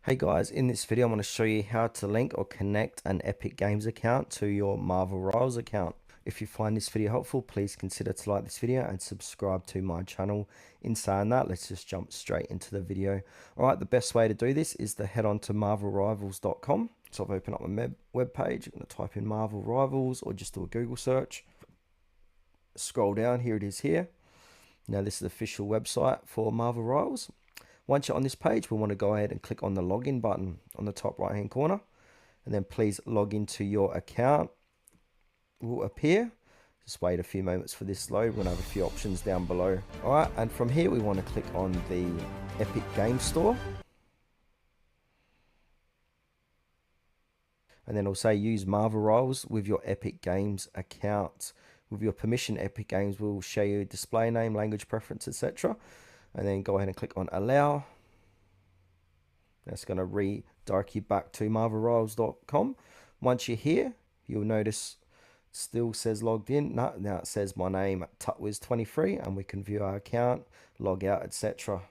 Hey guys, in this video I'm going to show you how to link or connect an Epic Games account to your Marvel Rivals account. If you find this video helpful, please consider to like this video and subscribe to my channel. In saying that, let's just jump straight into the video. Alright, the best way to do this is to head on to marvelrivals.com. So I've opened up my web page. I'm going to type in Marvel Rivals or just do a Google search. Scroll down, here it is here. Now this is the official website for Marvel Rivals. Once you're on this page, we want to go ahead and click on the login button on the top right hand corner, and then please log into your account. It will appear. Just wait a few moments for this to load. We're going to have a few options down below. Alright, and from here we want to click on the Epic Games Store, and then it'll say use Marvel Rivals with your Epic Games account. With your permission, Epic Games will show you display name, language preference, etc. And then go ahead and click on allow. That's going to redirect you back to marvelrivals.com. Once you're here, you'll notice it still says logged in. Now it says my name, Tutwiz23, and we can view our account, log out, etc.